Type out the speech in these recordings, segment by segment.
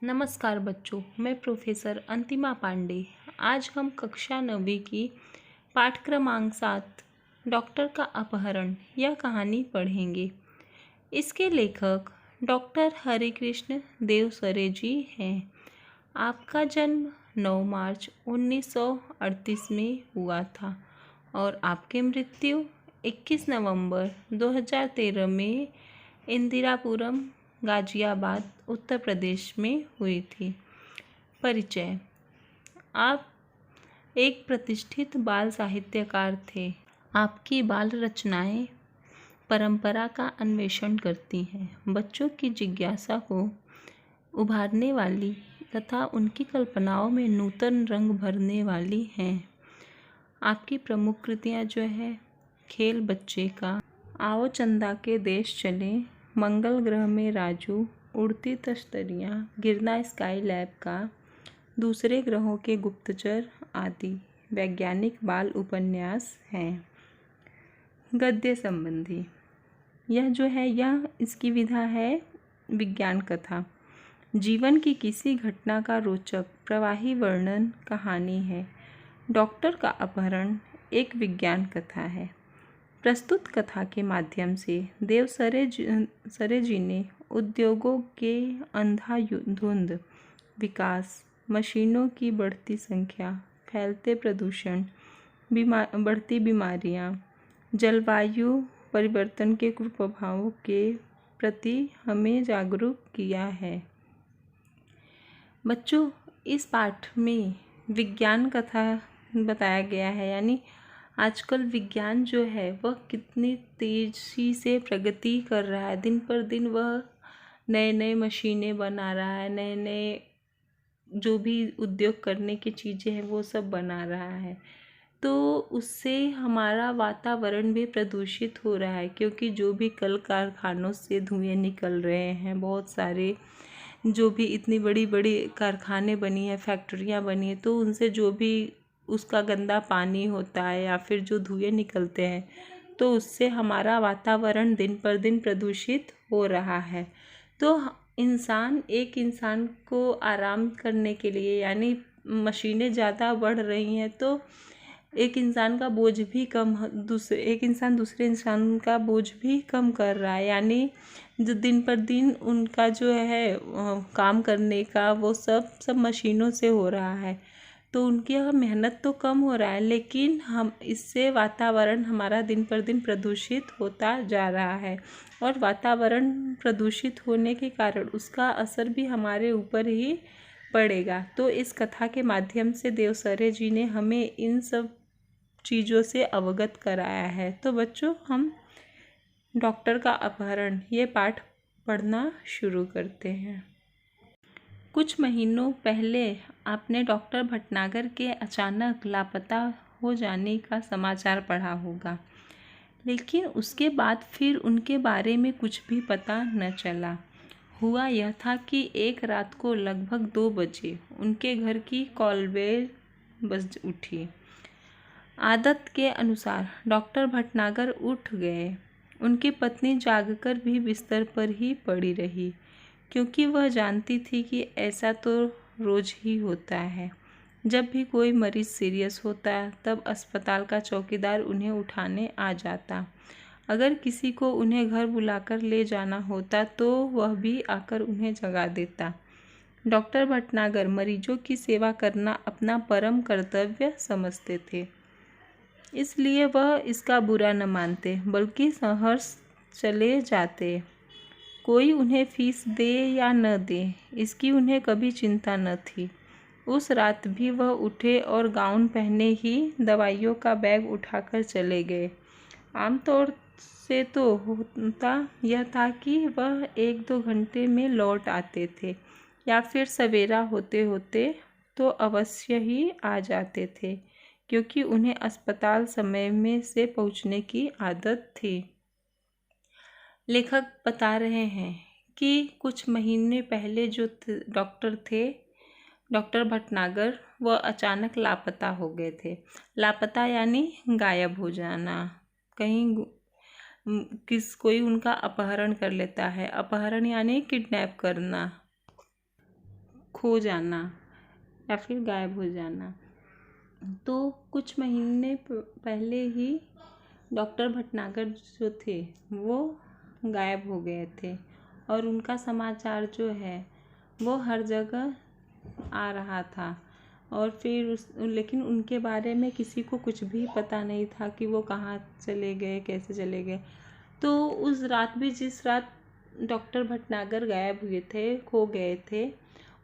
नमस्कार बच्चों, मैं प्रोफेसर अंतिमा पांडे। आज हम कक्षा 9वीं की पाठ क्रमांक 7 डॉक्टर का अपहरण यह कहानी पढ़ेंगे। इसके लेखक डॉक्टर हरिकृष्ण देवसरे जी हैं। आपका जन्म 9 मार्च 1938 में हुआ था और आपकी मृत्यु 21 नवंबर 2013 में इंदिरापुरम गाजियाबाद उत्तर प्रदेश में हुई थी। परिचय। आप एक प्रतिष्ठित बाल साहित्यकार थे। आपकी बाल रचनाएं परंपरा का अन्वेषण करती हैं, बच्चों की जिज्ञासा को उभारने वाली तथा उनकी कल्पनाओं में नूतन रंग भरने वाली हैं। आपकी प्रमुख कृतियां जो है खेल बच्चे का, आओ चंदा के देश चले, मंगल ग्रह में राजू, उड़ती तश्तरियाँ, गिरना स्काई लैब का, दूसरे ग्रहों के गुप्तचर आदि वैज्ञानिक बाल उपन्यास हैं। गद्य संबंधी यह इसकी विधा है विज्ञान कथा। जीवन की किसी घटना का रोचक प्रवाही वर्णन कहानी है। डॉक्टर का अपहरण एक विज्ञान कथा है। प्रस्तुत कथा के माध्यम से देवसरे जी ने उद्योगों के अंधाधुंध विकास, मशीनों की बढ़ती संख्या, फैलते प्रदूषण, बढ़ती बीमारियां, जलवायु परिवर्तन के कुप्रभावों के प्रति हमें जागरूक किया है। बच्चों, इस पाठ में विज्ञान कथा बताया गया है, यानी आजकल विज्ञान जो है वह कितनी तेज़ी से प्रगति कर रहा है। दिन पर दिन वह नए नए मशीनें बना रहा है, नए नए जो भी उद्योग करने की चीज़ें हैं वो सब बना रहा है। तो उससे हमारा वातावरण भी प्रदूषित हो रहा है, क्योंकि जो भी कल कारखानों से धुएँ निकल रहे हैं, बहुत सारे जो भी इतनी बड़ी बड़ी कारखाने बनी है, फैक्ट्रियाँ बनी है, तो उनसे जो भी उसका गंदा पानी होता है या फिर जो धुएँ निकलते हैं, तो उससे हमारा वातावरण दिन पर दिन प्रदूषित हो रहा है। तो एक इंसान को आराम करने के लिए, यानी मशीनें ज़्यादा बढ़ रही हैं, तो एक इंसान दूसरे इंसान का बोझ भी कम कर रहा है, यानी जो दिन पर दिन उनका जो है काम करने का वो सब मशीनों से हो रहा है। तो उनकी यह मेहनत तो कम हो रहा है, लेकिन हम इससे वातावरण हमारा दिन पर दिन प्रदूषित होता जा रहा है और वातावरण प्रदूषित होने के कारण उसका असर भी हमारे ऊपर ही पड़ेगा। तो इस कथा के माध्यम से देवसरे जी ने हमें इन सब चीज़ों से अवगत कराया है। तो बच्चों, हम डॉक्टर का अपहरण ये पाठ पढ़ना शुरू करते हैं। कुछ महीनों पहले आपने डॉक्टर भटनागर के अचानक लापता हो जाने का समाचार पढ़ा होगा, लेकिन उसके बाद फिर उनके बारे में कुछ भी पता न चला। हुआ यह था कि एक रात को लगभग 2 बजे उनके घर की कॉल बेल बज उठी। आदत के अनुसार डॉक्टर भटनागर उठ गए। उनकी पत्नी जागकर भी बिस्तर पर ही पड़ी रही, क्योंकि वह जानती थी कि ऐसा तो रोज़ ही होता है। जब भी कोई मरीज़ सीरियस होता तब अस्पताल का चौकीदार उन्हें उठाने आ जाता। अगर किसी को उन्हें घर बुलाकर ले जाना होता तो वह भी आकर उन्हें जगा देता। डॉक्टर भटनागर मरीजों की सेवा करना अपना परम कर्तव्य समझते थे, इसलिए वह इसका बुरा न मानते, बल्कि सहर्ष चले जाते। कोई उन्हें फीस दे या न दे, इसकी उन्हें कभी चिंता न थी। उस रात भी वह उठे और गाउन पहने ही दवाइयों का बैग उठाकर चले गए। आमतौर से तो होता यह था कि वह 1-2 घंटे में लौट आते थे, या फिर सवेरा होते होते तो अवश्य ही आ जाते थे, क्योंकि उन्हें अस्पताल समय में से पहुंचने की आदत थी। लेखक बता रहे हैं कि कुछ महीने पहले जो डॉक्टर भटनागर, वह अचानक लापता हो गए थे। लापता यानी गायब हो जाना, कहीं कोई उनका अपहरण कर लेता है। अपहरण यानी किडनैप करना। खो जाना या फिर गायब हो जाना। तो कुछ महीने पहले ही डॉक्टर भटनागर जो थे वो गायब हो गए थे और उनका समाचार जो है वो हर जगह आ रहा था। और फिर लेकिन उनके बारे में किसी को कुछ भी पता नहीं था कि वो कहाँ चले गए, कैसे चले गए। तो उस रात भी, जिस रात डॉक्टर भटनागर गायब हुए थे, खो गए थे,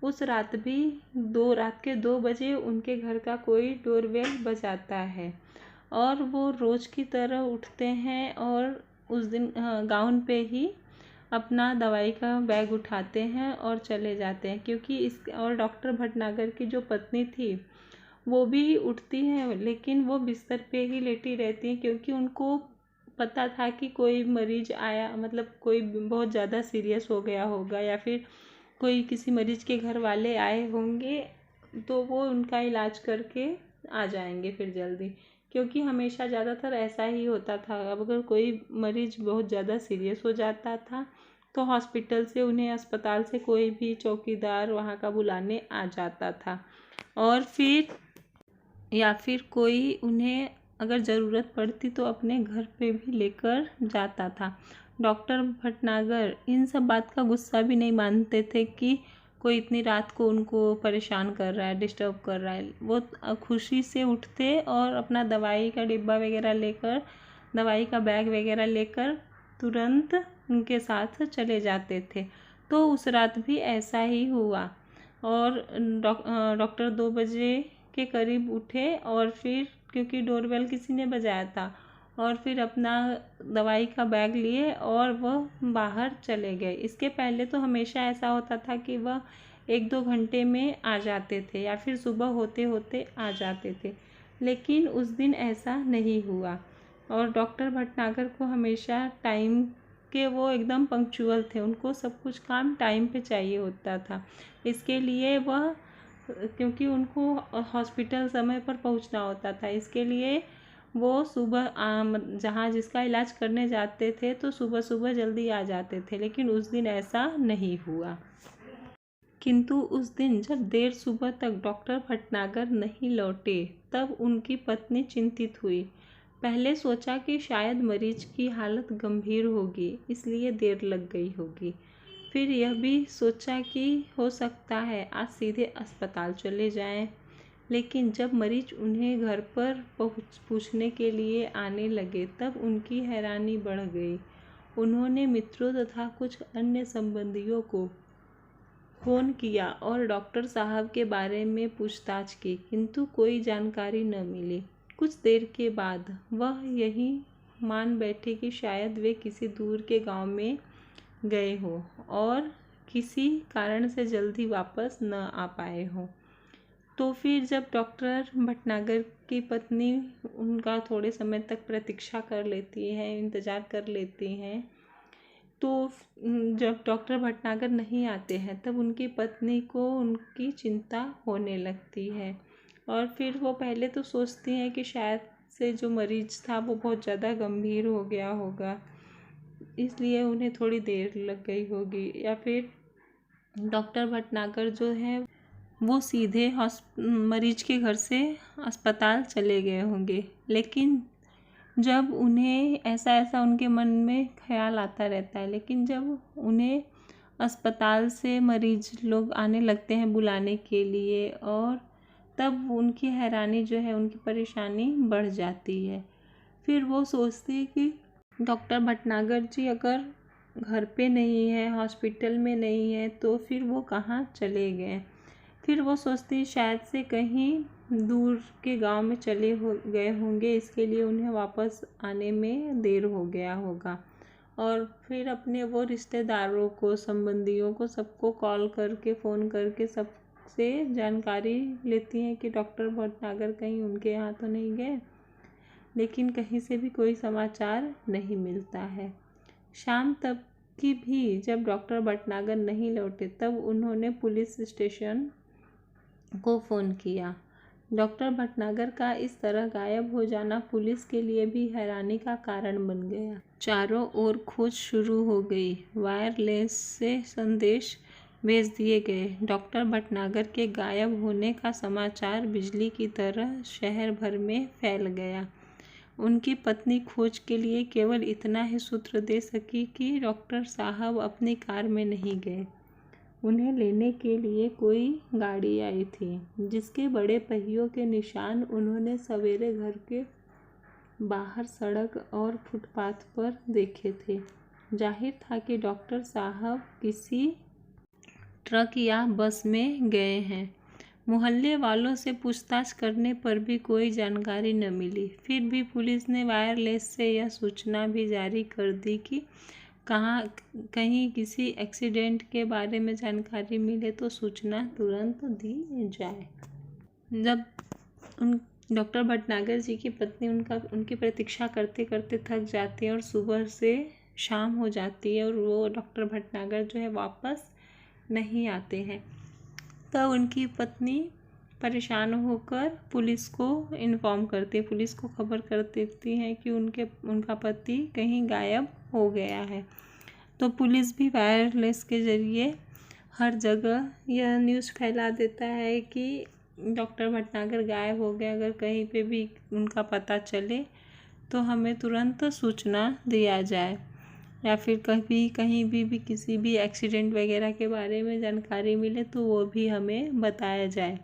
उस रात भी रात के 2 बजे उनके घर का कोई डोरबेल बजाता है और वो रोज़ की तरह उठते हैं और उस दिन गाउन पे ही अपना दवाई का बैग उठाते हैं और चले जाते हैं। क्योंकि और डॉक्टर भटनागर की जो पत्नी थी वो भी उठती हैं, लेकिन वो बिस्तर पे ही लेटी रहती हैं, क्योंकि उनको पता था कि कोई मरीज आया, मतलब कोई बहुत ज़्यादा सीरियस हो गया होगा या फिर कोई किसी मरीज के घर वाले आए होंगे, तो वो उनका इलाज करके आ जाएंगे फिर जल्दी। क्योंकि हमेशा ज़्यादातर ऐसा ही होता था, अब अगर कोई मरीज बहुत ज़्यादा सीरियस हो जाता था तो हॉस्पिटल से, उन्हें अस्पताल से कोई भी चौकीदार वहाँ का बुलाने आ जाता था और फिर या फिर कोई उन्हें अगर ज़रूरत पड़ती तो अपने घर पे भी लेकर जाता था। डॉक्टर भटनागर इन सब बात का गुस्सा भी नहीं मानते थे कि कोई इतनी रात को उनको परेशान कर रहा है, डिस्टर्ब कर रहा है। वो खुशी से उठते और अपना दवाई का डिब्बा वगैरह लेकर, दवाई का बैग वगैरह लेकर तुरंत उनके साथ चले जाते थे। तो उस रात भी ऐसा ही हुआ और डॉक्टर 2 बजे के करीब उठे और फिर, क्योंकि डोरबेल किसी ने बजाया था, और फिर अपना दवाई का बैग लिए और वह बाहर चले गए। इसके पहले तो हमेशा ऐसा होता था कि वह 1-2 घंटे में आ जाते थे या फिर सुबह होते होते आ जाते थे, लेकिन उस दिन ऐसा नहीं हुआ। और डॉक्टर भटनागर को हमेशा टाइम के, वो एकदम पंक्चुअल थे, उनको सब कुछ काम टाइम पे चाहिए होता था। इसके लिए वह, क्योंकि उनको हॉस्पिटल समय पर पहुंचना होता था, इसके लिए वो सुबह जहाँ जिसका इलाज करने जाते थे तो सुबह सुबह जल्दी आ जाते थे, लेकिन उस दिन ऐसा नहीं हुआ। किंतु उस दिन जब देर सुबह तक डॉक्टर भटनागर नहीं लौटे तब उनकी पत्नी चिंतित हुई। पहले सोचा कि शायद मरीज की हालत गंभीर होगी, इसलिए देर लग गई होगी। फिर यह भी सोचा कि हो सकता है आज सीधे अस्पताल चले जाएं। लेकिन जब मरीज उन्हें घर पर पूछने के लिए आने लगे तब उनकी हैरानी बढ़ गई। उन्होंने मित्रों तथा कुछ अन्य संबंधियों को फ़ोन किया और डॉक्टर साहब के बारे में पूछताछ की, किंतु कोई जानकारी न मिली। कुछ देर के बाद वह यही मान बैठे कि शायद वे किसी दूर के गांव में गए हों और किसी कारण से जल्दी वापस न आ पाए हों। तो फिर जब डॉक्टर भटनागर की पत्नी उनका थोड़े समय तक प्रतीक्षा कर लेती है, इंतज़ार कर लेती हैं, तो जब डॉक्टर भटनागर नहीं आते हैं तब उनकी पत्नी को उनकी चिंता होने लगती है। और फिर वो पहले तो सोचती हैं कि शायद से जो मरीज था वो बहुत ज़्यादा गंभीर हो गया होगा, इसलिए उन्हें थोड़ी देर लग गई होगी, या फिर डॉक्टर भटनागर जो है वो सीधे मरीज के घर से अस्पताल चले गए होंगे। लेकिन जब उन्हें ऐसा उनके मन में ख्याल आता रहता है, लेकिन जब उन्हें अस्पताल से मरीज लोग आने लगते हैं बुलाने के लिए, और तब उनकी हैरानी जो है, उनकी परेशानी बढ़ जाती है। फिर वो सोचती है कि डॉक्टर भटनागर जी अगर घर पे नहीं है, हॉस्पिटल में नहीं है, तो फिर वो कहाँ चले गए। फिर वो सोचती शायद से कहीं दूर के गांव में चले गए होंगे, इसके लिए उन्हें वापस आने में देर हो गया होगा। और फिर अपने वो रिश्तेदारों को, संबंधियों को, सबको कॉल करके, फ़ोन करके सबसे जानकारी लेती हैं कि डॉक्टर भटनागर कहीं उनके यहाँ तो नहीं गए, लेकिन कहीं से भी कोई समाचार नहीं मिलता है। शाम तक की भी जब डॉक्टर भटनागर नहीं लौटे तब उन्होंने पुलिस स्टेशन को फ़ोन किया। डॉक्टर भटनागर का इस तरह गायब हो जाना पुलिस के लिए भी हैरानी का कारण बन गया। चारों ओर खोज शुरू हो गई। वायरलेस से संदेश भेज दिए गए। डॉक्टर भटनागर के गायब होने का समाचार बिजली की तरह शहर भर में फैल गया। उनकी पत्नी खोज के लिए केवल इतना ही सूत्र दे सकी कि डॉक्टर साहब अपनी कार में नहीं गए। उन्हें लेने के लिए कोई गाड़ी आई थी, जिसके बड़े पहियों के निशान उन्होंने सवेरे घर के बाहर सड़क और फुटपाथ पर देखे थे। जाहिर था कि डॉक्टर साहब किसी ट्रक या बस में गए हैं। मोहल्ले वालों से पूछताछ करने पर भी कोई जानकारी न मिली। फिर भी पुलिस ने वायरलेस से यह सूचना भी जारी कर दी कि कहीं किसी एक्सीडेंट के बारे में जानकारी मिले तो सूचना तुरंत दी जाए। जब डॉक्टर भटनागर जी की पत्नी उनकी प्रतीक्षा करते करते थक जाती है और सुबह से शाम हो जाती है और वो डॉक्टर भटनागर जो है वापस नहीं आते हैं, तब उनकी पत्नी परेशान होकर पुलिस को इन्फॉर्म करती है, पुलिस को खबर कर देती है कि उनका पति कहीं गायब हो गया है। तो पुलिस भी वायरलेस के ज़रिए हर जगह यह न्यूज़ फैला देता है कि डॉक्टर भटनागर गायब हो गए। अगर कहीं पे भी उनका पता चले तो हमें तुरंत सूचना दिया जाए, या फिर कहीं भी किसी भी एक्सीडेंट वगैरह के बारे में जानकारी मिले तो वो भी हमें बताया जाए।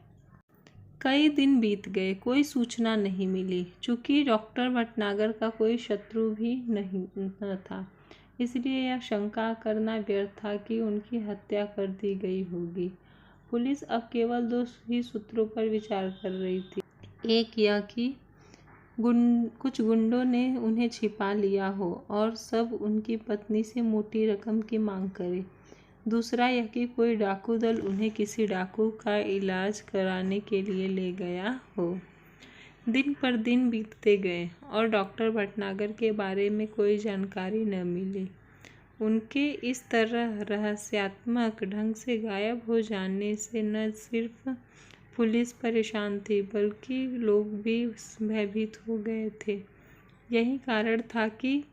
कई दिन बीत गए, कोई सूचना नहीं मिली। चूँकि डॉक्टर भटनागर का कोई शत्रु भी न था, इसलिए यह शंका करना व्यर्थ था कि उनकी हत्या कर दी गई होगी। पुलिस अब केवल दो ही सूत्रों पर विचार कर रही थी। एक यह कि कुछ गुंडों ने उन्हें छिपा लिया हो और सब उनकी पत्नी से मोटी रकम की मांग करे। दूसरा यह कि कोई डाकू दल उन्हें किसी डाकू का इलाज कराने के लिए ले गया हो। दिन पर दिन बीतते गए और डॉक्टर भटनागर के बारे में कोई जानकारी न मिली। उनके इस तरह रहस्यात्मक ढंग से गायब हो जाने से न सिर्फ पुलिस परेशान थी, बल्कि लोग भी भयभीत हो गए थे। यही कारण था कि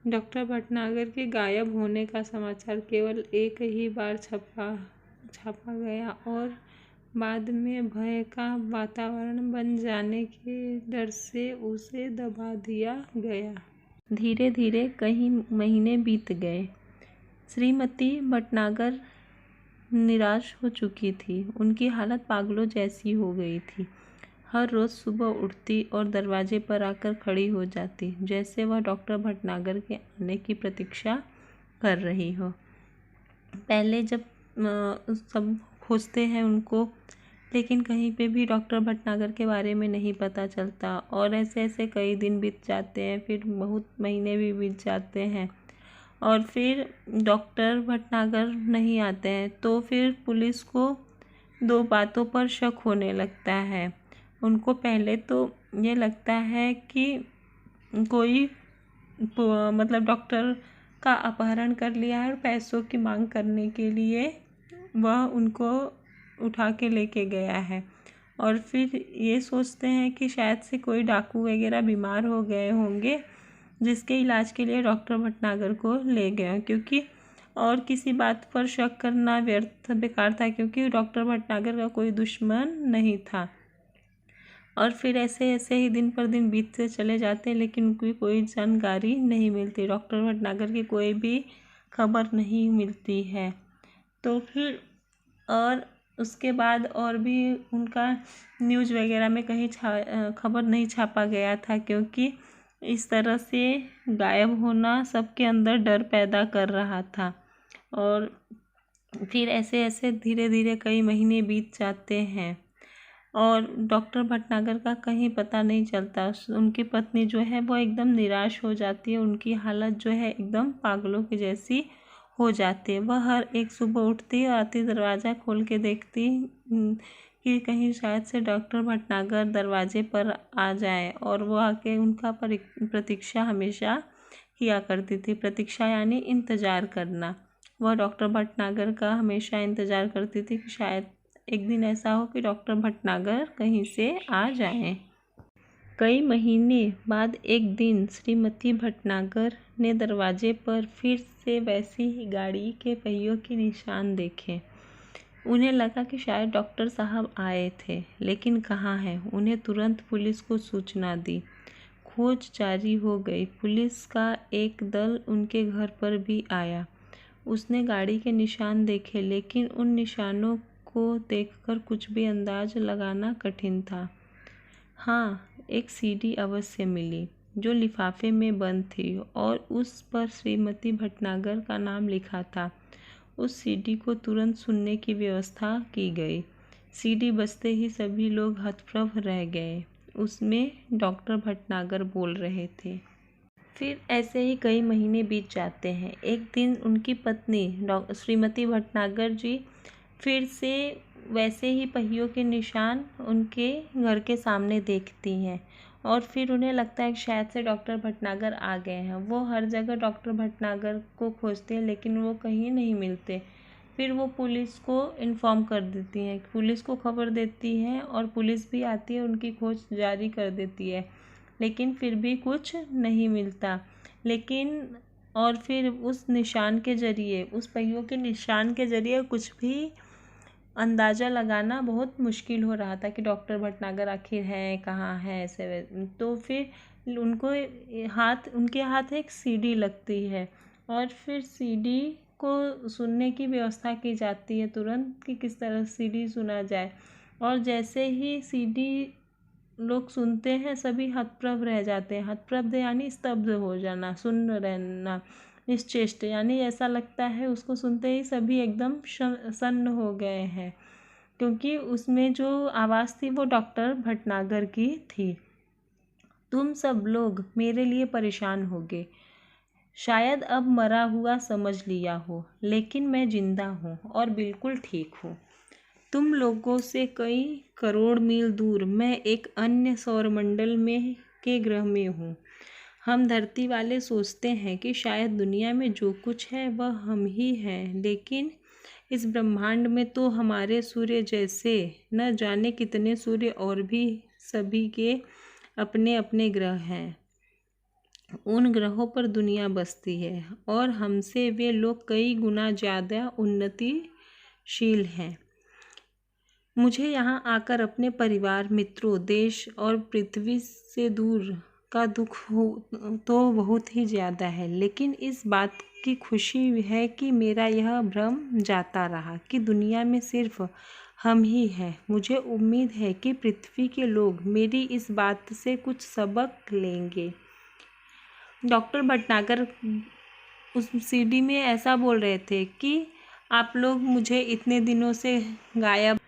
डॉक्टर भटनागर के गायब होने का समाचार केवल एक ही बार छापा गया और बाद में भय का वातावरण बन जाने के डर से उसे दबा दिया गया। धीरे धीरे कई महीने बीत गए। श्रीमती भटनागर निराश हो चुकी थी। उनकी हालत पागलों जैसी हो गई थी। हर रोज़ सुबह उठती और दरवाजे पर आकर खड़ी हो जाती, जैसे वह डॉक्टर भटनागर के आने की प्रतीक्षा कर रही हो। पहले जब सब खोजते हैं उनको, लेकिन कहीं पे भी डॉक्टर भटनागर के बारे में नहीं पता चलता और ऐसे ऐसे कई दिन बीत जाते हैं, फिर बहुत महीने भी बीत जाते हैं और फिर डॉक्टर भटनागर नहीं आते हैं। तो फिर पुलिस को दो बातों पर शक होने लगता है। उनको पहले तो ये लगता है कि कोई मतलब डॉक्टर का अपहरण कर लिया है और पैसों की मांग करने के लिए वह उनको उठा के लेके गया है, और फिर ये सोचते हैं कि शायद से कोई डाकू वगैरह बीमार हो गए होंगे जिसके इलाज के लिए डॉक्टर भटनागर को ले गए, क्योंकि और किसी बात पर शक करना व्यर्थ बेकार था, क्योंकि डॉक्टर भटनागर का कोई दुश्मन नहीं था। और फिर ऐसे ऐसे ही दिन पर दिन बीतते चले जाते, लेकिन उनकी कोई जानकारी नहीं मिलती। डॉक्टर भटनागर की कोई भी खबर नहीं मिलती है। तो फिर और उसके बाद और भी उनका न्यूज़ वगैरह में कहीं खबर नहीं छापा गया था, क्योंकि इस तरह से गायब होना सबके अंदर डर पैदा कर रहा था। और फिर ऐसे ऐसे धीरे धीरे कई महीने बीत जाते हैं और डॉक्टर भटनागर का कहीं पता नहीं चलता। उनकी पत्नी जो है वो एकदम निराश हो जाती है। उनकी हालत जो है एकदम पागलों की जैसी हो जाती है। वह हर एक सुबह उठती है, आती, दरवाज़ा खोल के देखती कि कहीं शायद से डॉक्टर भटनागर दरवाजे पर आ जाए, और वो आके उनका प्रतीक्षा हमेशा किया करती थी। प्रतीक्षा यानी इंतज़ार करना। वह डॉक्टर भटनागर का हमेशा इंतज़ार करती थी कि शायद एक दिन ऐसा हो कि डॉक्टर भटनागर कहीं से आ जाएं। कई महीने बाद एक दिन श्रीमती भटनागर ने दरवाजे पर फिर से वैसी ही गाड़ी के पहियों के निशान देखे। उन्हें लगा कि शायद डॉक्टर साहब आए थे, लेकिन कहाँ हैं। उन्हें तुरंत पुलिस को सूचना दी। खोज जारी हो गई। पुलिस का एक दल उनके घर पर भी आया। उसने गाड़ी के निशान देखे, लेकिन उन निशानों को देखकर कुछ भी अंदाज लगाना कठिन था। हाँ, एक सीडी अवश्य मिली, जो लिफाफे में बंद थी और उस पर श्रीमती भटनागर का नाम लिखा था। उस सीडी को तुरंत सुनने की व्यवस्था की गई। सीडी बजते ही सभी लोग हतप्रभ रह गए। उसमें डॉक्टर भटनागर बोल रहे थे। फिर ऐसे ही कई महीने बीत जाते हैं। एक दिन उनकी पत्नी श्रीमती भटनागर जी फिर से वैसे ही पहियों के निशान उनके घर के सामने देखती हैं और फिर उन्हें लगता है कि शायद से डॉक्टर भटनागर आ गए हैं। वो हर जगह डॉक्टर भटनागर को खोजते हैं, लेकिन वो कहीं नहीं मिलते। फिर वो पुलिस को इन्फॉर्म कर देती हैं, पुलिस को खबर देती हैं और पुलिस भी आती है, उनकी खोज जारी कर देती है, लेकिन फिर भी कुछ नहीं मिलता। और फिर उस निशान के ज़रिए, उस पहियों के निशान के ज़रिए कुछ भी अंदाज़ा लगाना बहुत मुश्किल हो रहा था कि डॉक्टर भटनागर आखिर हैं कहाँ हैं ऐसे। तो फिर उनके हाथ एक सीडी लगती है और फिर सीडी को सुनने की व्यवस्था की जाती है तुरंत कि किस तरह सीडी सुना जाए। और जैसे ही सीडी लोग सुनते हैं, सभी हतप्रभ रह जाते हैं। हतप्रभ यानी स्तब्ध हो जाना, सुन्न रहना, निश्चेष्ट, यानी ऐसा लगता है उसको सुनते ही सभी एकदम सन्न हो गए हैं, क्योंकि उसमें जो आवाज़ थी वो डॉक्टर भटनागर की थी। तुम सब लोग मेरे लिए परेशान होगे, शायद अब मरा हुआ समझ लिया हो, लेकिन मैं जिंदा हूँ और बिल्कुल ठीक हूँ। तुम लोगों से कई करोड़ मील दूर मैं एक अन्य सौरमंडल में के ग्रह में हूँ। हम धरती वाले सोचते हैं कि शायद दुनिया में जो कुछ है वह हम ही हैं, लेकिन इस ब्रह्मांड में तो हमारे सूर्य जैसे न जाने कितने सूर्य और भी सभी के अपने अपने ग्रह हैं। उन ग्रहों पर दुनिया बसती है और हमसे वे लोग कई गुना ज़्यादा उन्नतिशील हैं। मुझे यहाँ आकर अपने परिवार, मित्रों, देश और पृथ्वी से दूर का दुख हो तो बहुत ही ज़्यादा है, लेकिन इस बात की खुशी है कि मेरा यह भ्रम जाता रहा कि दुनिया में सिर्फ हम ही हैं। मुझे उम्मीद है कि पृथ्वी के लोग मेरी इस बात से कुछ सबक लेंगे। डॉक्टर भटनागर उस सीडी में ऐसा बोल रहे थे कि आप लोग मुझे इतने दिनों से गायब,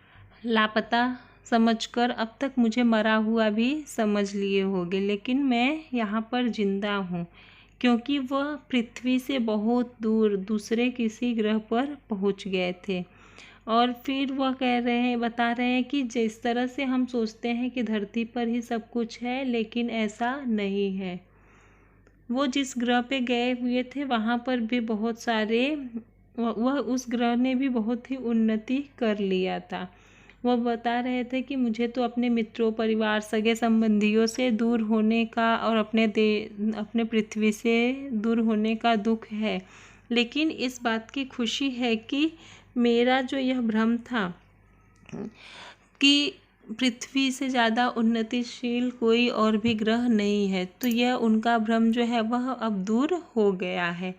लापता समझकर अब तक मुझे मरा हुआ भी समझ लिए होंगे, लेकिन मैं यहाँ पर जिंदा हूँ, क्योंकि वह पृथ्वी से बहुत दूर दूसरे किसी ग्रह पर पहुँच गए थे। और फिर वह बता रहे हैं कि जिस तरह से हम सोचते हैं कि धरती पर ही सब कुछ है, लेकिन ऐसा नहीं है। वो जिस ग्रह पे गए हुए थे वहाँ पर भी बहुत सारे, वह उस ग्रह ने भी बहुत ही उन्नति कर लिया था। वह बता रहे थे कि मुझे तो अपने मित्रों, परिवार, सगे संबंधियों से दूर होने का और अपने पृथ्वी से दूर होने का दुख है, लेकिन इस बात की खुशी है कि मेरा जो यह भ्रम था कि पृथ्वी से ज़्यादा उन्नतिशील कोई और भी ग्रह नहीं है, तो यह उनका भ्रम जो है वह अब दूर हो गया है,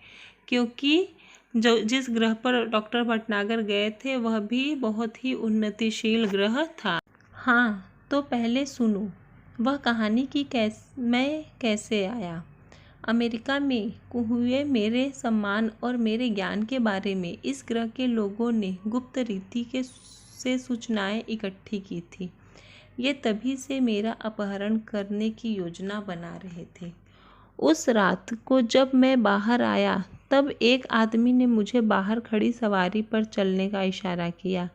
क्योंकि जिस ग्रह पर डॉक्टर भटनागर गए थे वह भी बहुत ही उन्नतिशील ग्रह था। हाँ, तो पहले सुनो वह कहानी कि मैं कैसे आया। अमेरिका में हुए मेरे सम्मान और मेरे ज्ञान के बारे में इस ग्रह के लोगों ने गुप्त रीति से सूचनाएं इकट्ठी की थी। ये तभी से मेरा अपहरण करने की योजना बना रहे थे। उस रात को जब मैं बाहर आया तब एक आदमी ने मुझे बाहर खड़ी सवारी पर चलने का इशारा किया।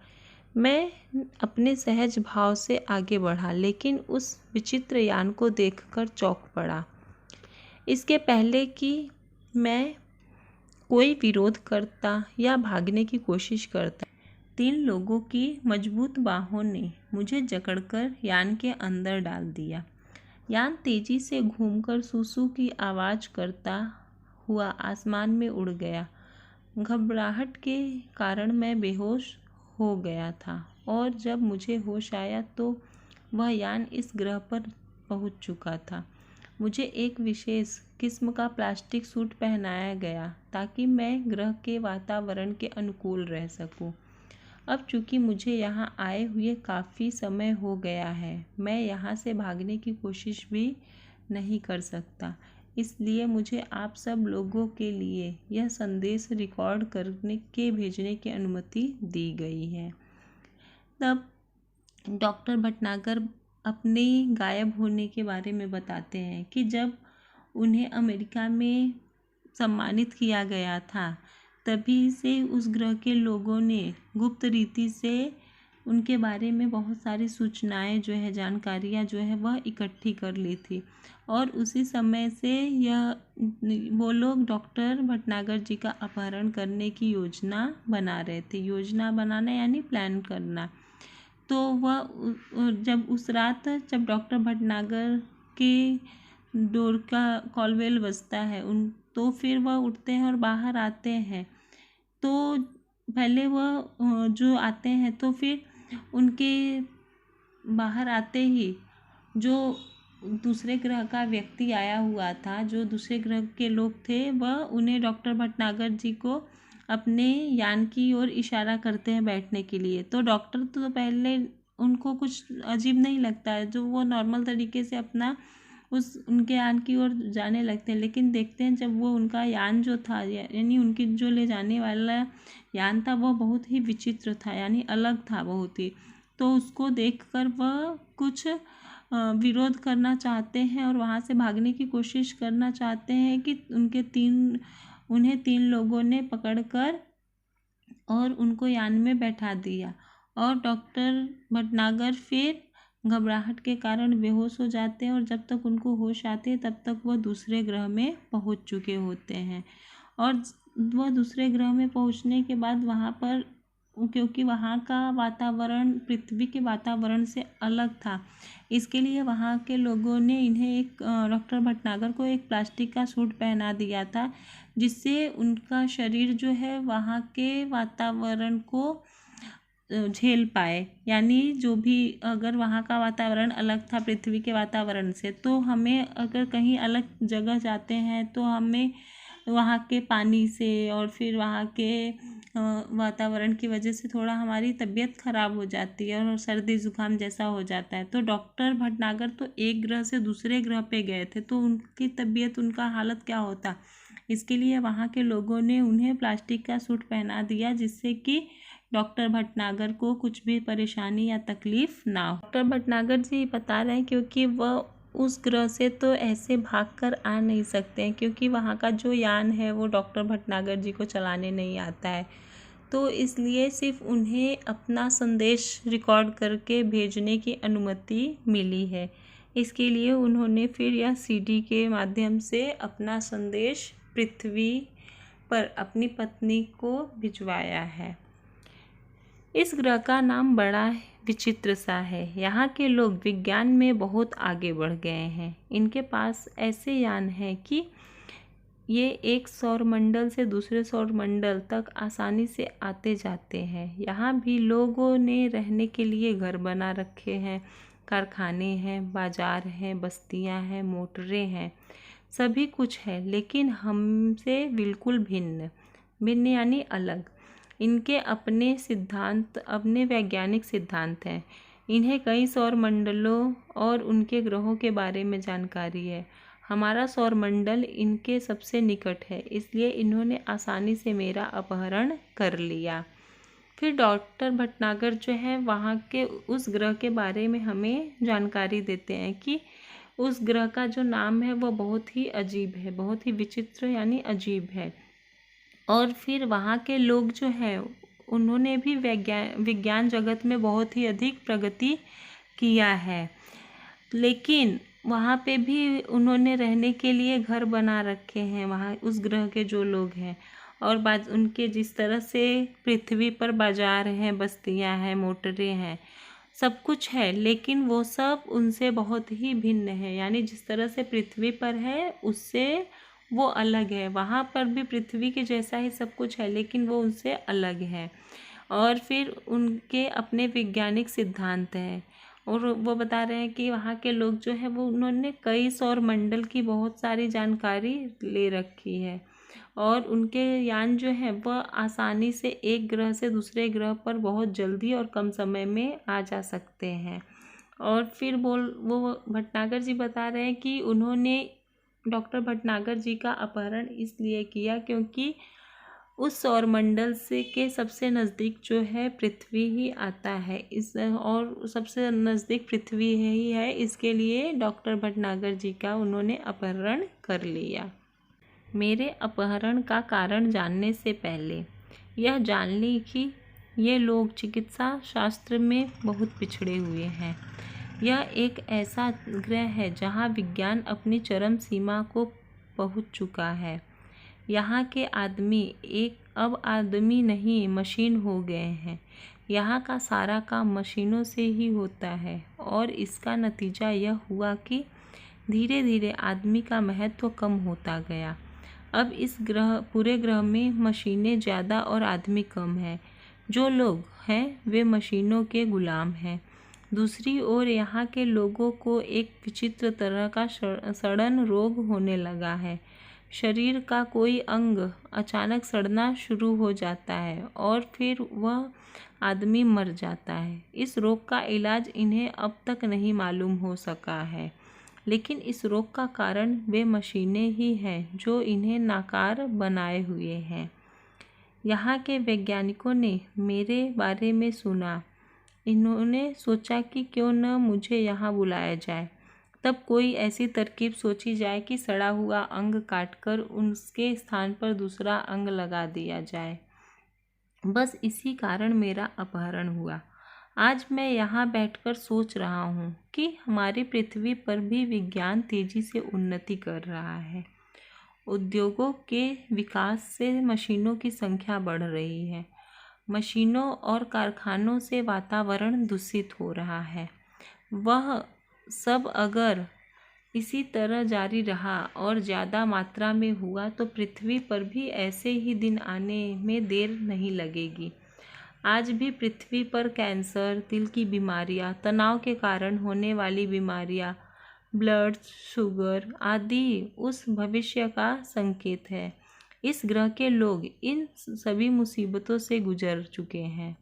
मैं अपने सहज भाव से आगे बढ़ा, लेकिन उस विचित्र यान को देखकर चौंक पड़ा। इसके पहले कि मैं कोई विरोध करता या भागने की कोशिश करता, 3 लोगों की मजबूत बाहों ने मुझे जकड़कर यान के अंदर डाल दिया। यान तेजी से घूमकर सूसू की आवाज़ करता हुआ आसमान में उड़ गया। घबराहट के कारण मैं बेहोश हो गया था और जब मुझे होश आया तो वह यान इस ग्रह पर पहुंच चुका था। मुझे एक विशेष किस्म का प्लास्टिक सूट पहनाया गया ताकि मैं ग्रह के वातावरण के अनुकूल रह सकूं। अब चूंकि मुझे यहाँ आए हुए काफ़ी समय हो गया है, मैं यहाँ से भागने की कोशिश भी नहीं कर सकता। इसलिए मुझे आप सब लोगों के लिए यह संदेश रिकॉर्ड करने के भेजने की अनुमति दी गई है। तब डॉक्टर भटनागर अपने गायब होने के बारे में बताते हैं कि जब उन्हें अमेरिका में सम्मानित किया गया था तभी से उस ग्रह के लोगों ने गुप्त रीति से उनके बारे में बहुत सारी सूचनाएं जो है, जानकारियां जो है वह इकट्ठी कर ली थी और उसी समय से वो लोग डॉक्टर भटनागर जी का अपहरण करने की योजना बना रहे थे। योजना बनाना यानी प्लान करना। तो वह जब उस रात जब डॉक्टर भटनागर के डोर का कॉलबेल बजता है तो फिर वह उठते हैं और बाहर आते हैं। तो पहले वह जो आते हैं तो फिर उनके बाहर आते ही जो दूसरे ग्रह का व्यक्ति आया हुआ था, जो दूसरे ग्रह के लोग थे, वह उन्हें डॉक्टर भटनागर जी को अपने यान की ओर इशारा करते हैं बैठने के लिए। तो डॉक्टर तो पहले उनको कुछ अजीब नहीं लगता है, जो वो नॉर्मल तरीके से अपना उनके यान की ओर जाने लगते हैं। लेकिन देखते हैं जब वो उनका यान जो था यानी उनकी जो ले जाने वाला यान था वह बहुत ही विचित्र था, यानी अलग था बहुत ही। तो उसको देखकर वह कुछ विरोध करना चाहते हैं और वहाँ से भागने की कोशिश करना चाहते हैं कि उन्हें 3 लोगों ने पकड़कर और उनको यान में बैठा दिया और डॉक्टर भटनागर फिर घबराहट के कारण बेहोश हो जाते हैं और जब तक उनको होश आते हैं तब तक वह दूसरे ग्रह में पहुंच चुके होते हैं। और वह दूसरे ग्रह में पहुंचने के बाद वहाँ पर, क्योंकि वहाँ का वातावरण पृथ्वी के वातावरण से अलग था, इसके लिए वहाँ के लोगों ने इन्हें डॉक्टर भटनागर को एक प्लास्टिक का सूट पहना दिया था जिससे उनका शरीर जो है वहाँ के वातावरण को झेल पाए। यानी जो भी अगर वहाँ का वातावरण अलग था पृथ्वी के वातावरण से, तो हमें अगर कहीं अलग जगह जाते हैं तो हमें वहाँ के पानी से और फिर वहाँ के वातावरण की वजह से थोड़ा हमारी तबीयत ख़राब हो जाती है और सर्दी ज़ुकाम जैसा हो जाता है। तो डॉक्टर भटनागर तो एक ग्रह से दूसरे ग्रह पे गए थे, तो उनकी तबीयत, उनका हालत क्या होता, इसके लिए वहाँ के लोगों ने उन्हें प्लास्टिक का सूट पहना दिया जिससे कि डॉक्टर भटनागर को कुछ भी परेशानी या तकलीफ़ ना हो। डॉक्टर भटनागर जी बता रहे हैं क्योंकि वह उस ग्रह से तो ऐसे भागकर आ नहीं सकते हैं, क्योंकि वहाँ का जो यान है वो डॉक्टर भटनागर जी को चलाने नहीं आता है। तो इसलिए सिर्फ उन्हें अपना संदेश रिकॉर्ड करके भेजने की अनुमति मिली है। इसके लिए उन्होंने फिर यह सीडी के माध्यम से अपना संदेश पृथ्वी पर अपनी पत्नी को भिजवाया है। इस ग्रह का नाम बड़ा विचित्र सा है। यहाँ के लोग विज्ञान में बहुत आगे बढ़ गए हैं। इनके पास ऐसे यान हैं कि ये एक सौरमंडल से दूसरे सौरमंडल तक आसानी से आते जाते हैं। यहाँ भी लोगों ने रहने के लिए घर बना रखे हैं, कारखाने हैं, बाजार हैं, बस्तियाँ हैं, मोटरें हैं, सभी कुछ है, लेकिन हमसे बिल्कुल भिन्न यानी अलग। इनके अपने सिद्धांत, अपने वैज्ञानिक सिद्धांत हैं। इन्हें कई सौरमंडलों और उनके ग्रहों के बारे में जानकारी है। हमारा सौरमंडल इनके सबसे निकट है, इसलिए इन्होंने आसानी से मेरा अपहरण कर लिया। फिर डॉक्टर भटनागर जो है वहाँ के उस ग्रह के बारे में हमें जानकारी देते हैं कि उस ग्रह का जो नाम है वो बहुत ही अजीब है, बहुत ही विचित्र यानी अजीब है। और फिर वहाँ के लोग जो हैं उन्होंने भी विज्ञान जगत में बहुत ही अधिक प्रगति किया है, लेकिन वहाँ पे भी उन्होंने रहने के लिए घर बना रखे हैं वहाँ उस ग्रह के जो लोग हैं। और उनके जिस तरह से पृथ्वी पर बाजार हैं, बस्तियाँ हैं, मोटरें हैं, सब कुछ है, लेकिन वो सब उनसे बहुत ही भिन्न है। यानी जिस तरह से पृथ्वी पर है उससे वो अलग है। वहाँ पर भी पृथ्वी के जैसा ही सब कुछ है, लेकिन वो उनसे अलग है। और फिर उनके अपने वैज्ञानिक सिद्धांत हैं, और वो बता रहे हैं कि वहाँ के लोग जो है वो उन्होंने कई सौर मंडल की बहुत सारी जानकारी ले रखी है, और उनके यान जो है वह आसानी से एक ग्रह से दूसरे ग्रह पर बहुत जल्दी और कम समय में आ जा सकते हैं। और फिर वो भटनागर जी बता रहे हैं कि उन्होंने डॉक्टर भटनागर जी का अपहरण इसलिए किया क्योंकि उस सौरमंडल से के सबसे नज़दीक जो है पृथ्वी ही आता है। इस और सबसे नज़दीक पृथ्वी ही है, इसके लिए डॉक्टर भटनागर जी का उन्होंने अपहरण कर लिया। मेरे अपहरण का कारण जानने से पहले यह जान ली कि ये लोग चिकित्सा शास्त्र में बहुत पिछड़े हुए हैं। यह एक ऐसा ग्रह है जहाँ विज्ञान अपनी चरम सीमा को पहुँच चुका है। यहाँ के आदमी अब आदमी नहीं मशीन हो गए हैं। यहाँ का सारा काम मशीनों से ही होता है, और इसका नतीजा यह हुआ कि धीरे धीरे आदमी का महत्व कम होता गया। अब इस पूरे ग्रह में मशीनें ज़्यादा और आदमी कम हैं। जो लोग हैं वे मशीनों के गुलाम हैं। दूसरी ओर यहाँ के लोगों को एक विचित्र तरह का सड़न रोग होने लगा है। शरीर का कोई अंग अचानक सड़ना शुरू हो जाता है और फिर वह आदमी मर जाता है। इस रोग का इलाज इन्हें अब तक नहीं मालूम हो सका है, लेकिन इस रोग का कारण वे मशीनें ही हैं जो इन्हें नाकार बनाए हुए हैं। यहाँ के वैज्ञानिकों ने मेरे बारे में सुना। इन्होंने सोचा कि क्यों न मुझे यहाँ बुलाया जाए। तब कोई ऐसी तरकीब सोची जाए कि सड़ा हुआ अंग काटकर उसके स्थान पर दूसरा अंग लगा दिया जाए। बस इसी कारण मेरा अपहरण हुआ। आज मैं यहाँ बैठकर सोच रहा हूँ कि हमारी पृथ्वी पर भी विज्ञान तेजी से उन्नति कर रहा है। उद्योगों के विकास से मशीनों की संख्या बढ़ रही है। मशीनों और कारखानों से वातावरण दूषित हो रहा है। वह सब अगर इसी तरह जारी रहा और ज़्यादा मात्रा में हुआ तो पृथ्वी पर भी ऐसे ही दिन आने में देर नहीं लगेगी। आज भी पृथ्वी पर कैंसर, दिल की बीमारियां, तनाव के कारण होने वाली बीमारियां, ब्लड शुगर आदि उस भविष्य का संकेत है। इस ग्रह के लोग इन सभी मुसीबतों से गुजर चुके हैं,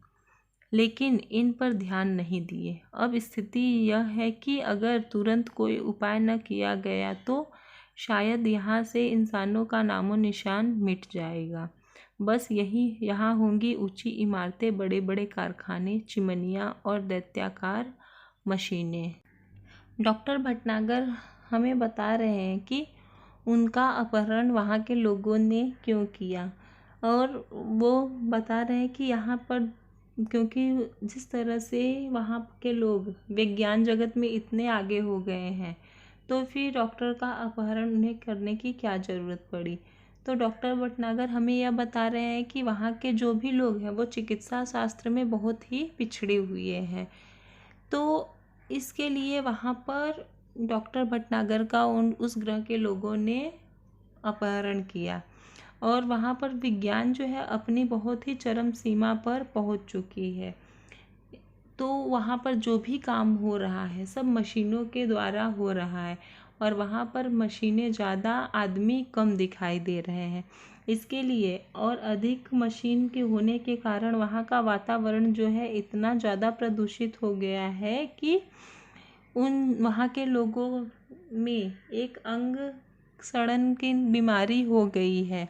लेकिन इन पर ध्यान नहीं दिए। अब स्थिति यह है कि अगर तुरंत कोई उपाय न किया गया तो शायद यहाँ से इंसानों का नामो निशान मिट जाएगा। बस यहाँ होंगी ऊंची इमारतें, बड़े बड़े कारखाने, चिमनियाँ और दैत्याकार मशीनें। डॉक्टर भटनागर हमें बता रहे हैं कि उनका अपहरण वहाँ के लोगों ने क्यों किया, और वो बता रहे हैं कि यहाँ पर क्योंकि जिस तरह से वहाँ के लोग विज्ञान जगत में इतने आगे हो गए हैं, तो फिर डॉक्टर का अपहरण उन्हें करने की क्या ज़रूरत पड़ी। तो डॉक्टर भटनागर हमें यह बता रहे हैं कि वहाँ के जो भी लोग हैं वो चिकित्सा शास्त्र में बहुत ही पिछड़े हुए हैं। तो इसके लिए वहाँ पर डॉक्टर भटनागर का उस ग्रह के लोगों ने अपहरण किया, और वहाँ पर विज्ञान जो है अपनी बहुत ही चरम सीमा पर पहुँच चुकी है। तो वहाँ पर जो भी काम हो रहा है सब मशीनों के द्वारा हो रहा है, और वहाँ पर मशीनें ज़्यादा, आदमी कम दिखाई दे रहे हैं। इसके लिए और अधिक मशीन के होने के कारण वहाँ का वातावरण जो है इतना ज़्यादा प्रदूषित हो गया है कि वहाँ के लोगों में एक अंग सड़न की बीमारी हो गई है,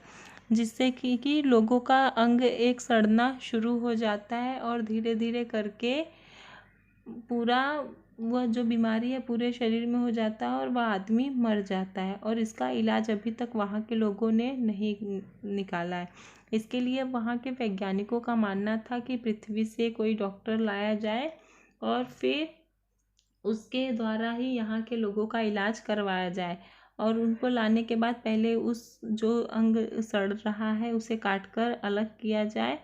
जिससे कि लोगों का अंग एक सड़ना शुरू हो जाता है और धीरे धीरे करके पूरा वह जो बीमारी है पूरे शरीर में हो जाता है और वह आदमी मर जाता है। और इसका इलाज अभी तक वहाँ के लोगों ने नहीं निकाला है। इसके लिए वहाँ के वैज्ञानिकों का मानना था कि पृथ्वी से कोई डॉक्टर लाया जाए और फिर उसके द्वारा ही यहाँ के लोगों का इलाज करवाया जाए। और उनको लाने के बाद पहले उस जो अंग सड़ रहा है उसे काट कर अलग किया जाए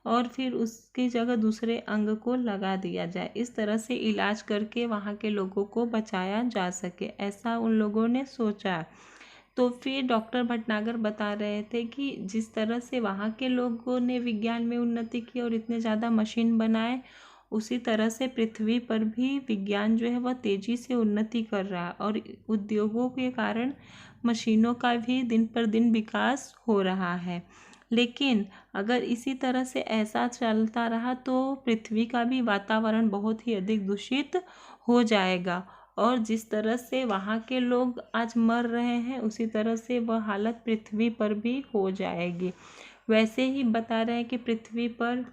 और फिर उसकी जगह दूसरे अंग को लगा दिया जाए। इस तरह से इलाज करके वहाँ के लोगों को बचाया जा सके, ऐसा उन लोगों ने सोचा। तो फिर डॉक्टर भटनागर बता रहे थे कि जिस तरह से वहाँ के लोगों ने विज्ञान में उन्नति की और इतने ज़्यादा मशीन बनाए, उसी तरह से पृथ्वी पर भी विज्ञान जो है वह तेज़ी से उन्नति कर रहा है और उद्योगों के कारण मशीनों का भी दिन पर दिन विकास हो रहा है। लेकिन अगर इसी तरह से ऐसा चलता रहा तो पृथ्वी का भी वातावरण बहुत ही अधिक दूषित हो जाएगा और जिस तरह से वहाँ के लोग आज मर रहे हैं उसी तरह से वह हालत पृथ्वी पर भी हो जाएगी। वैसे ही बता रहे हैं कि पृथ्वी पर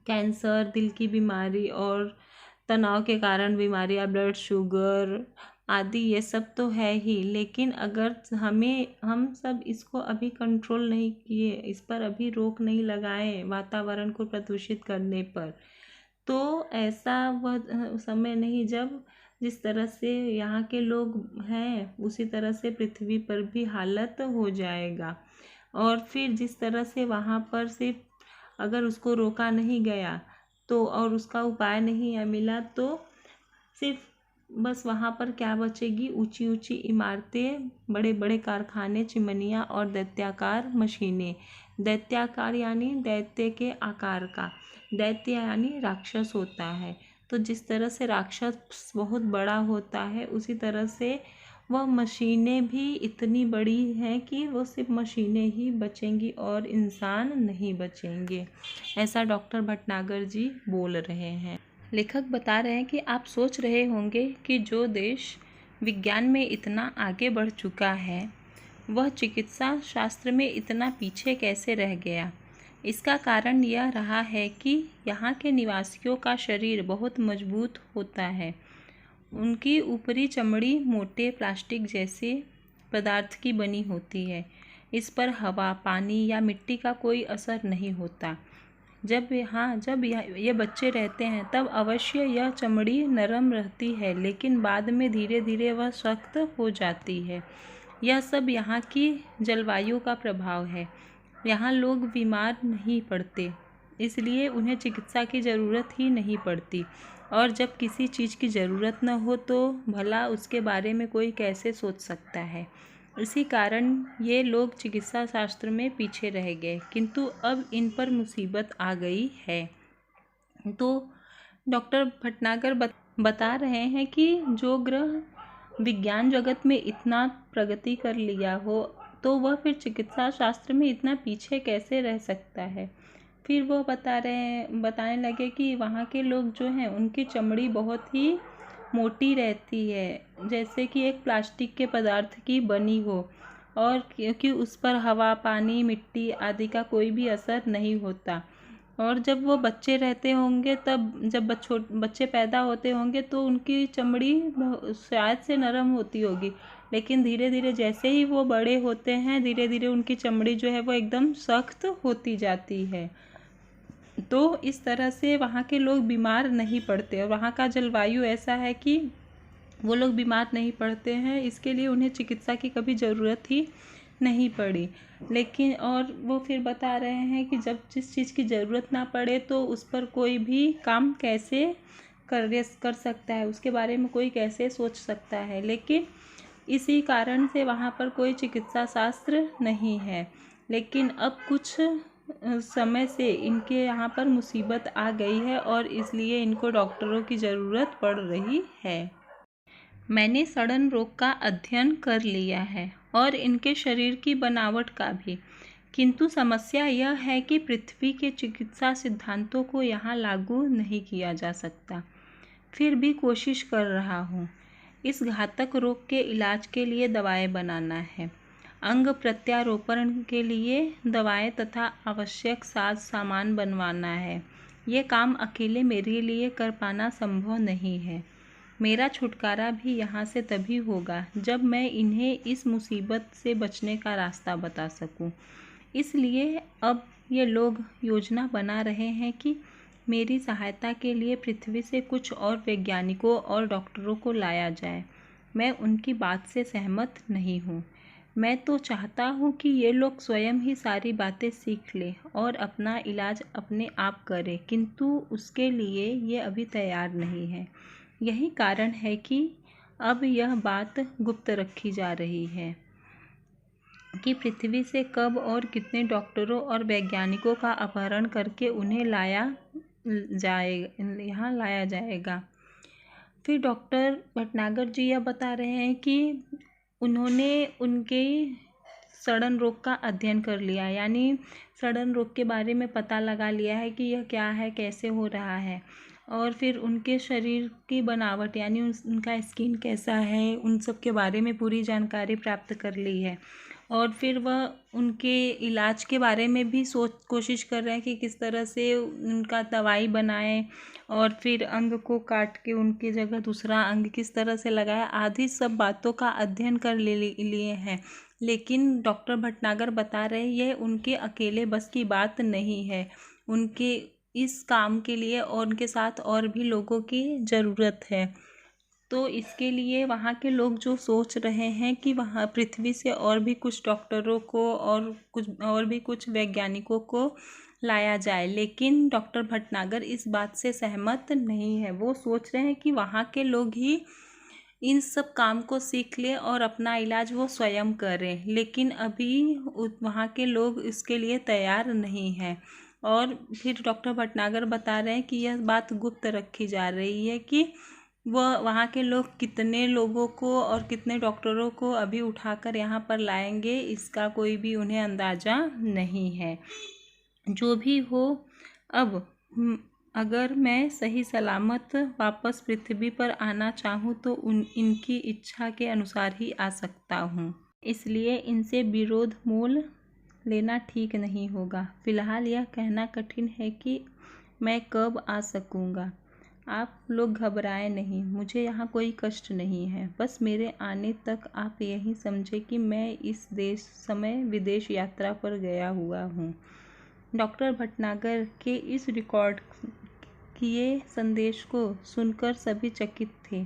कैंसर, दिल की बीमारी और तनाव के कारण बीमारियां, ब्लड शुगर आदि ये सब तो है ही, लेकिन अगर हम सब इसको अभी कंट्रोल नहीं किए, इस पर अभी रोक नहीं लगाए वातावरण को प्रदूषित करने पर, तो ऐसा वह समय नहीं जब जिस तरह से यहाँ के लोग हैं उसी तरह से पृथ्वी पर भी हालत हो जाएगा। और फिर जिस तरह से वहाँ पर सिर्फ अगर उसको रोका नहीं गया तो और उसका उपाय नहीं मिला तो सिर्फ बस वहाँ पर क्या बचेगी, ऊंची ऊंची इमारतें, बड़े बड़े कारखाने, चिमनियाँ और दैत्याकार मशीनें। दैत्याकार यानी दैत्य के आकार का, दैत्य यानी राक्षस होता है। तो जिस तरह से राक्षस बहुत बड़ा होता है उसी तरह से वह मशीनें भी इतनी बड़ी हैं कि वो सिर्फ मशीनें ही बचेंगी और इंसान नहीं बचेंगे, ऐसा डॉक्टर भटनागर जी बोल रहे हैं। लेखक बता रहे हैं कि आप सोच रहे होंगे कि जो देश विज्ञान में इतना आगे बढ़ चुका है वह चिकित्सा शास्त्र में इतना पीछे कैसे रह गया। इसका कारण यह रहा है कि यहाँ के निवासियों का शरीर बहुत मजबूत होता है। उनकी ऊपरी चमड़ी मोटे प्लास्टिक जैसे पदार्थ की बनी होती है। इस पर हवा, पानी या मिट्टी का कोई असर नहीं होता। जब ये बच्चे रहते हैं तब अवश्य यह चमड़ी नरम रहती है, लेकिन बाद में धीरे धीरे वह सख्त हो जाती है। यह सब यहाँ की जलवायु का प्रभाव है। यहाँ लोग बीमार नहीं पड़ते, इसलिए उन्हें चिकित्सा की ज़रूरत ही नहीं पड़ती, और जब किसी चीज़ की ज़रूरत न हो तो भला उसके बारे में कोई कैसे सोच सकता है। इसी कारण ये लोग चिकित्सा शास्त्र में पीछे रह गए, किंतु अब इन पर मुसीबत आ गई है। तो डॉक्टर भटनागर बता रहे हैं कि जो ग्रह विज्ञान जगत में इतना प्रगति कर लिया हो तो वह फिर चिकित्सा शास्त्र में इतना पीछे कैसे रह सकता है। फिर वो बताने लगे कि वहाँ के लोग जो हैं उनकी चमड़ी बहुत ही मोटी रहती है, जैसे कि एक प्लास्टिक के पदार्थ की बनी हो, और क्योंकि उस पर हवा, पानी, मिट्टी आदि का कोई भी असर नहीं होता। और जब वो बच्चे रहते होंगे तब जब बच्चे पैदा होते होंगे तो उनकी चमड़ी शायद से नरम होती होगी, लेकिन धीरे धीरे जैसे ही वो बड़े होते हैं धीरे धीरे उनकी चमड़ी जो है वो एकदम सख्त होती जाती है। तो इस तरह से वहाँ के लोग बीमार नहीं पड़ते और वहाँ का जलवायु ऐसा है कि वो लोग बीमार नहीं पड़ते हैं, इसके लिए उन्हें चिकित्सा की कभी ज़रूरत ही नहीं पड़ी। लेकिन और वो फिर बता रहे हैं कि जब जिस चीज़ की ज़रूरत ना पड़े तो उस पर कोई भी काम कैसे कर सकता है, उसके बारे में कोई कैसे सोच सकता है। लेकिन इसी कारण से वहाँ पर कोई चिकित्सा शास्त्र नहीं है। लेकिन अब कुछ समय से इनके यहाँ पर मुसीबत आ गई है और इसलिए इनको डॉक्टरों की ज़रूरत पड़ रही है। मैंने सड़न रोग का अध्ययन कर लिया है और इनके शरीर की बनावट का भी, किंतु समस्या यह है कि पृथ्वी के चिकित्सा सिद्धांतों को यहाँ लागू नहीं किया जा सकता। फिर भी कोशिश कर रहा हूँ। इस घातक रोग के इलाज के लिए दवाएं बनाना है, अंग प्रत्यारोपण के लिए दवाएं तथा आवश्यक साज सामान बनवाना है। ये काम अकेले मेरे लिए कर पाना संभव नहीं है। मेरा छुटकारा भी यहाँ से तभी होगा जब मैं इन्हें इस मुसीबत से बचने का रास्ता बता सकूं। इसलिए अब ये लोग योजना बना रहे हैं कि मेरी सहायता के लिए पृथ्वी से कुछ और वैज्ञानिकों और डॉक्टरों को लाया जाए। मैं उनकी बात से सहमत नहीं हूँ। मैं तो चाहता हूँ कि ये लोग स्वयं ही सारी बातें सीख लें और अपना इलाज अपने आप करें, किंतु उसके लिए ये अभी तैयार नहीं है। यही कारण है कि अब यह बात गुप्त रखी जा रही है कि पृथ्वी से कब और कितने डॉक्टरों और वैज्ञानिकों का अपहरण करके उन्हें यहाँ लाया जाएगा। फिर डॉक्टर भटनागर जी यह बता रहे हैं कि उन्होंने उनके सड़न रोग का अध्ययन कर लिया, यानी सड़न रोग के बारे में पता लगा लिया है कि यह क्या है, कैसे हो रहा है, और फिर उनके शरीर की बनावट यानी उनका स्किन कैसा है, उन सब के बारे में पूरी जानकारी प्राप्त कर ली है। और फिर वह उनके इलाज के बारे में भी कोशिश कर रहे हैं कि किस तरह से उनका दवाई बनाएं और फिर अंग को काट के उनकी जगह दूसरा अंग किस तरह से लगाए, आदि सब बातों का अध्ययन कर लिए हैं। लेकिन डॉक्टर भटनागर बता रहे ये उनके अकेले बस की बात नहीं है। उनके इस काम के लिए और उनके साथ और भी लोगों की ज़रूरत है। तो इसके लिए वहाँ के लोग जो सोच रहे हैं कि वहाँ पृथ्वी से और भी कुछ डॉक्टरों को और भी कुछ वैज्ञानिकों को लाया जाए, लेकिन डॉक्टर भटनागर इस बात से सहमत नहीं है। वो सोच रहे हैं कि वहाँ के लोग ही इन सब काम को सीख लें और अपना इलाज वो स्वयं करें, लेकिन अभी वहाँ के लोग इसके लिए तैयार नहीं हैं। और फिर डॉक्टर भटनागर बता रहे हैं कि यह बात गुप्त रखी जा रही है कि वह वहाँ के लोग कितने लोगों को और कितने डॉक्टरों को अभी उठाकर यहाँ पर लाएंगे, इसका कोई भी उन्हें अंदाज़ा नहीं है। जो भी हो, अब अगर मैं सही सलामत वापस पृथ्वी पर आना चाहूँ तो इनकी इच्छा के अनुसार ही आ सकता हूँ, इसलिए इनसे विरोध मोल लेना ठीक नहीं होगा। फिलहाल यह कहना कठिन है कि मैं कब आ सकूँगा। आप लोग घबराएं नहीं, मुझे यहाँ कोई कष्ट नहीं है। बस मेरे आने तक आप यही समझे कि मैं इस समय विदेश यात्रा पर गया हुआ हूँ। डॉक्टर भटनागर के इस रिकॉर्ड किए संदेश को सुनकर सभी चकित थे।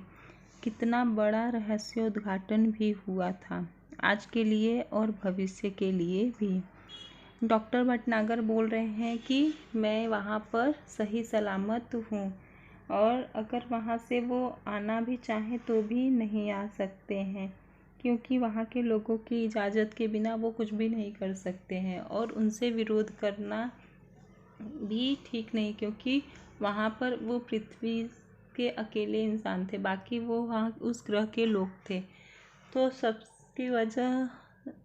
कितना बड़ा रहस्योद्घाटन भी हुआ था, आज के लिए और भविष्य के लिए भी। डॉक्टर भटनागर बोल रहे हैं कि मैं वहाँ पर सही सलामत हूँ और अगर वहाँ से वो आना भी चाहें तो भी नहीं आ सकते हैं, क्योंकि वहाँ के लोगों की इजाज़त के बिना वो कुछ भी नहीं कर सकते हैं। और उनसे विरोध करना भी ठीक नहीं, क्योंकि वहाँ पर वो पृथ्वी के अकेले इंसान थे, बाकी वो वहाँ उस ग्रह के लोग थे। तो सबकी वजह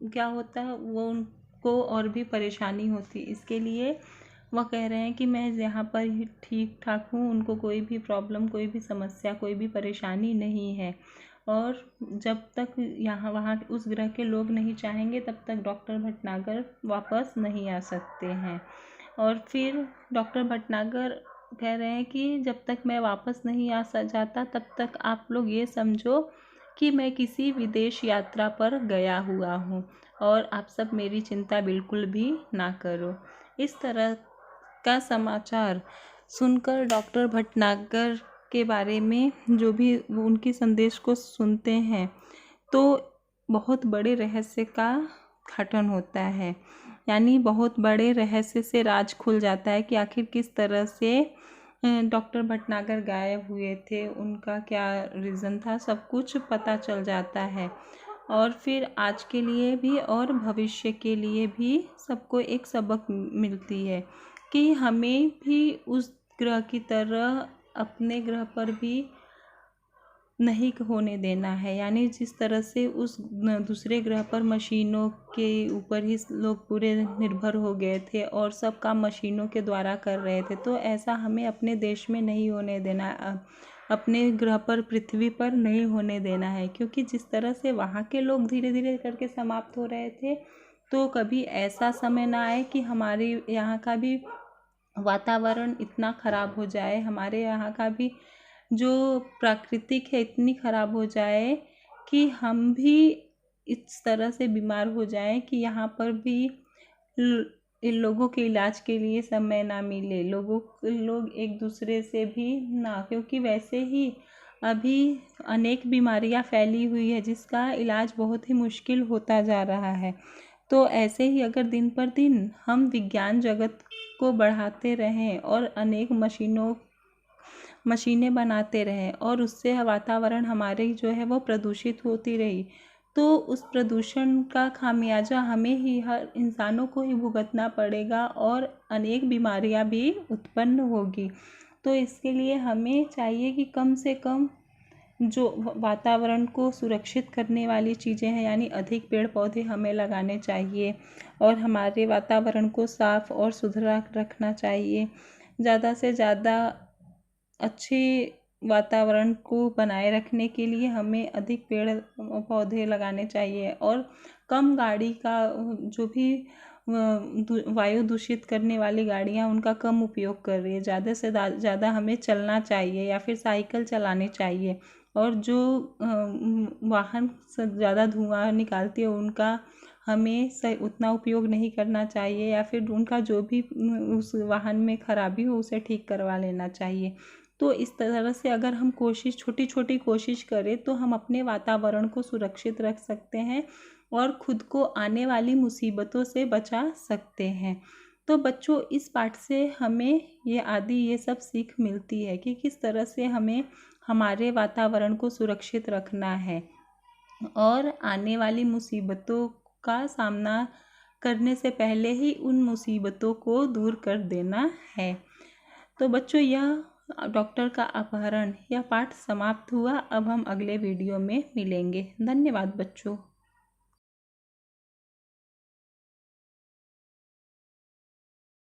क्या होता है, वो उनको और भी परेशानी होती। इसके लिए वह कह रहे हैं कि मैं यहाँ पर ही ठीक ठाक हूँ, उनको कोई भी प्रॉब्लम, कोई भी समस्या, कोई भी परेशानी नहीं है। और जब तक यहाँ वहाँ उस ग्रह के लोग नहीं चाहेंगे तब तक डॉक्टर भटनागर वापस नहीं आ सकते हैं। और फिर डॉक्टर भटनागर कह रहे हैं कि जब तक मैं वापस नहीं आ जाता तब तक आप लोग ये समझो कि मैं किसी विदेश यात्रा पर गया हुआ हूँ और आप सब मेरी चिंता बिल्कुल भी ना करो। इस तरह का समाचार सुनकर डॉक्टर भटनागर के बारे में जो भी उनकी संदेश को सुनते हैं तो बहुत बड़े रहस्य का उद्घाटन होता है, यानी बहुत बड़े रहस्य से राज खुल जाता है कि आखिर किस तरह से डॉक्टर भटनागर गायब हुए थे, उनका क्या रीज़न था, सब कुछ पता चल जाता है। और फिर आज के लिए भी और भविष्य के लिए भी सबको एक सबक मिलती है कि हमें भी उस ग्रह की तरह अपने ग्रह पर भी नहीं होने देना है। यानी जिस तरह से उस दूसरे ग्रह पर मशीनों के ऊपर ही लोग पूरे निर्भर हो गए थे और सब काम मशीनों के द्वारा कर रहे थे, तो ऐसा हमें अपने देश में नहीं होने देना, अपने ग्रह पर, पृथ्वी पर नहीं होने देना है। क्योंकि जिस तरह से वहाँ के लोग धीरे धीरे करके समाप्त हो रहे थे, तो कभी ऐसा समय ना आए कि हमारे यहाँ का भी वातावरण इतना ख़राब हो जाए, हमारे यहाँ का भी जो प्राकृतिक है इतनी ख़राब हो जाए कि हम भी इस तरह से बीमार हो जाएं कि यहाँ पर भी इन लोगों के इलाज के लिए समय ना मिले, लोग एक दूसरे से भी ना, क्योंकि वैसे ही अभी अनेक बीमारियां फैली हुई है जिसका इलाज बहुत ही मुश्किल होता जा रहा है। तो ऐसे ही अगर दिन पर दिन हम विज्ञान जगत को बढ़ाते रहें और अनेक मशीनें बनाते रहें और उससे वातावरण हमारी जो है वो प्रदूषित होती रही, तो उस प्रदूषण का खामियाजा हमें ही, हर इंसानों को ही भुगतना पड़ेगा और अनेक बीमारियां भी उत्पन्न होगी। तो इसके लिए हमें चाहिए कि कम से कम जो वातावरण को सुरक्षित करने वाली चीज़ें हैं, यानी अधिक पेड़ पौधे हमें लगाने चाहिए और हमारे वातावरण को साफ और सुथरा रखना चाहिए। ज़्यादा से ज़्यादा अच्छे वातावरण को बनाए रखने के लिए हमें अधिक पेड़ पौधे लगाने चाहिए और कम गाड़ी का, जो भी वायु दूषित करने वाली गाड़ियाँ उनका कम उपयोग कर रही है, ज़्यादा से ज़्यादा हमें चलना चाहिए या फिर साइकिल चलानी चाहिए। और जो वाहन ज़्यादा धुआं निकालती है उनका हमें उतना उपयोग नहीं करना चाहिए, या फिर उनका जो भी उस वाहन में खराबी हो उसे ठीक करवा लेना चाहिए। तो इस तरह से अगर हम छोटी छोटी कोशिश करें तो हम अपने वातावरण को सुरक्षित रख सकते हैं और खुद को आने वाली मुसीबतों से बचा सकते हैं। तो बच्चों, इस पाठ से हमें ये सब सीख मिलती है कि किस तरह से हमें हमारे वातावरण को सुरक्षित रखना है और आने वाली मुसीबतों का सामना करने से पहले ही उन मुसीबतों को दूर कर देना है। तो बच्चों, यह डॉक्टर का अपहरण यह पाठ समाप्त हुआ। अब हम अगले वीडियो में मिलेंगे। धन्यवाद बच्चों।